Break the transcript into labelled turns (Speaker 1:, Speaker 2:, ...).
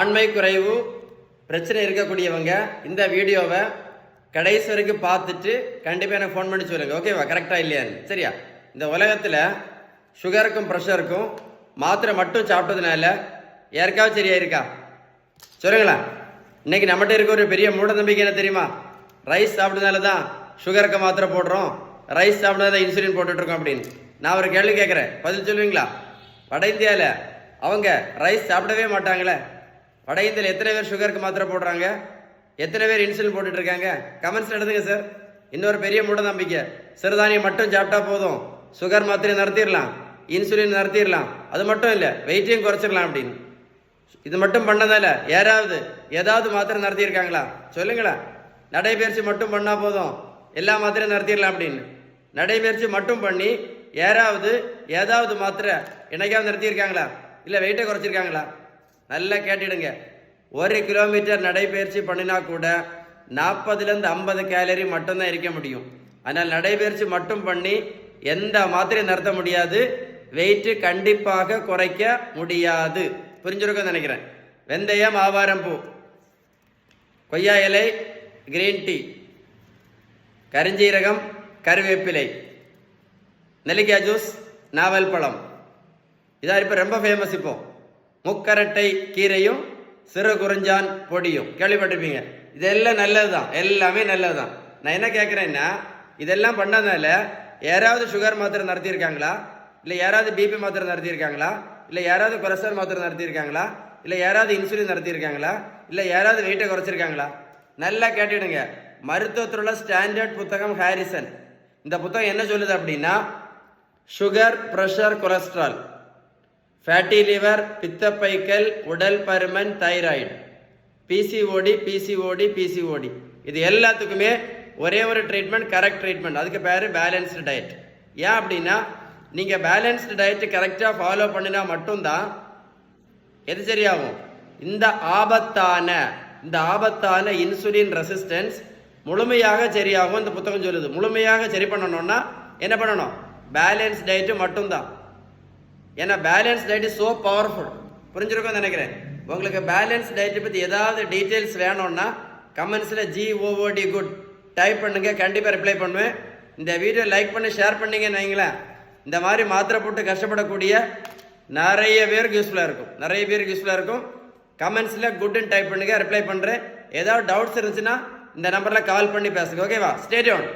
Speaker 1: ஆண்மை குறைவு பிரச்சனை இருக்கக்கூடியவங்க இந்த வீடியோவை கடைசி வரைக்கும் பார்த்துட்டு கண்டிப்பாக எனக்கு ஃபோன் பண்ணி சொல்லுங்க. ஓகேவா? கரெக்டாக இல்லையான்னு. சரியா? இந்த உலகத்தில் சுகருக்கும் ப்ரெஷருக்கும் மாத்திரை மட்டும் சாப்பிட்டதுனால யாருக்காவது சரியா இருக்கா? சொல்லுங்களா? இன்னைக்கு நம்மகிட்ட இருக்க ஒரு பெரிய மூட நம்பிக்கை என்ன தெரியுமா? ரைஸ் சாப்பிட்டதுனால தான் சுகருக்கு மாத்திரை போடுறோம், ரைஸ் சாப்பிட்டதால தான் இன்சுலின் போட்டுட்ருக்கோம் அப்படின்னு. நான் ஒரு கேள்வி கேட்குறேன், பதில் சொல்லுவீங்களா? வட இந்தியாவில் அவங்க ரைஸ் சாப்பிடவே மாட்டாங்களே. வட இந்தியாவில் எத்தனை பேர் சுகருக்கு மாத்திரை போடுறாங்க? எத்தனை பேர் இன்சுலின் போட்டுட்டு இருக்காங்க? கமெண்ட்ஸ் எடுத்துங்க சார். இன்னொரு பெரிய மூட நம்பிக்கை, சிறுதானியம் மட்டும் சாப்பிட்டா போதும், சுகர் மாத்திரையை நிறுத்திடலாம், இன்சுலின் நிறுத்திடலாம், அது மட்டும் இல்லை வெயிட்டையும் குறைச்சிடலாம் அப்படின்னு. இது மட்டும் பண்ணதால யாராவது ஏதாவது மாத்திரை நடத்தியிருக்காங்களா? சொல்லுங்களா? நடைபயிற்சி மட்டும் பண்ணா போதும் எல்லா மாத்திரையும் நடத்திடலாம் அப்படின்னு. நடைபயிற்சி மட்டும் பண்ணி யாராவது ஏதாவது மாத்திரை என்னைக்காவது நடத்தியிருக்காங்களா? இல்லை வெயிட்டை குறைச்சிருக்காங்களா? நல்லா கேட்டுடுங்க. 1 கிலோமீட்டர் நடைபயிற்சி பண்ணினா கூட 40லேருந்து 50 கேலரி மட்டும்தான் இருக்க முடியும். ஆனால் நடைபயிற்சி மட்டும் பண்ணி எந்த மாத்திரையும் நிறுத்த முடியாது, வெயிட்டு கண்டிப்பாக குறைக்க முடியாது. புரிஞ்சிருக்கும்னு நினைக்கிறேன். வெந்தயம், ஆவாரம் பூ, கொய்யா இலை, கிரீன் டீ, கரிஞ்சீரகம், கருவேப்பிலை, நெல்லிக்காய் ஜூஸ், நாவல் பழம், இதான் இப்போ ரொம்ப ஃபேமஸ். இப்போ முக்கரட்டை கீரையும் சிறு குறிஞ்சான் பொடியும் கேள்விப்பட்டிருப்பீங்க. இதெல்லாம் நல்லது தான், எல்லாமே நல்லது தான். நான் என்ன கேட்குறேன்னா, இதெல்லாம் பண்ணதுனால யாராவது சுகர் மாத்திரை நடத்தியிருக்காங்களா? இல்லை யாராவது பிபி மாத்திரை நடத்தியிருக்காங்களா? இல்லை யாராவது கொலஸ்ட்ரால் மாத்திரை நடத்தியிருக்காங்களா? இல்லை யாராவது இன்சுலின் நடத்தியிருக்காங்களா? இல்லை யாராவது வெயிட்டை குறைச்சிருக்காங்களா? நல்லா கேட்டுடுங்க. மருத்துவத்துள்ள ஸ்டாண்டர்ட் புத்தகம் ஹாரிசன். இந்த புத்தகம் என்ன சொல்லுது அப்படின்னா, sugar, pressure, cholesterol, fatty liver, பித்தப்பைக்கல், உடல் பருமன், தைராய்டு, பிசிஓடி, இது எல்லாத்துக்குமே ஒரே ஒரு ட்ரீட்மெண்ட், கரெக்ட் ட்ரீட்மெண்ட். அதுக்கு பேர் பேலன்ஸ்டு டயட். ஏன் அப்படின்னா, நீங்கள் பேலன்ஸ்டு டயட் கரெக்டாக ஃபாலோ பண்ணினா மட்டும்தான் எது சரியாகும்? இந்த ஆபத்தான இன்சுலின் ரெசிஸ்டன்ஸ் முழுமையாக சரியாகும். இந்த புத்தகம் சொல்லுது. முழுமையாக சரி பண்ணணும்னா என்ன பண்ணணும்? பேலன்ஸ் டயட்டு மட்டும்தான். ஏன்னா பேலன்ஸ் டயட் சோ பவர்ஃபுல். புரிஞ்சிருக்கும்னு நினைக்கிறேன். உங்களுக்கு பேலன்ஸ் டயட்டை பற்றி ஏதாவது டீட்டெயில்ஸ் வேணும்னா கமெண்ட்ஸில் GOOD குட் டைப் பண்ணுங்க, கண்டிப்பாக ரிப்ளை பண்ணுவேன். இந்த வீடியோ லைக் பண்ணி ஷேர் பண்ணீங்கன்னு வைங்களேன், இந்த மாதிரி மாத்திரை போட்டு கஷ்டப்படக்கூடிய நிறைய பேருக்கு யூஸ்ஃபுல்லாக இருக்கும். கமெண்ட்ஸில் குட்னு டைப் பண்ணுங்க, ரிப்ளை பண்ணுறேன். ஏதாவது டவுட்ஸ் இருந்துச்சுன்னா இந்த நம்பரில் கால் பண்ணி பேசுங்க. ஓகேவா? Stay tuned.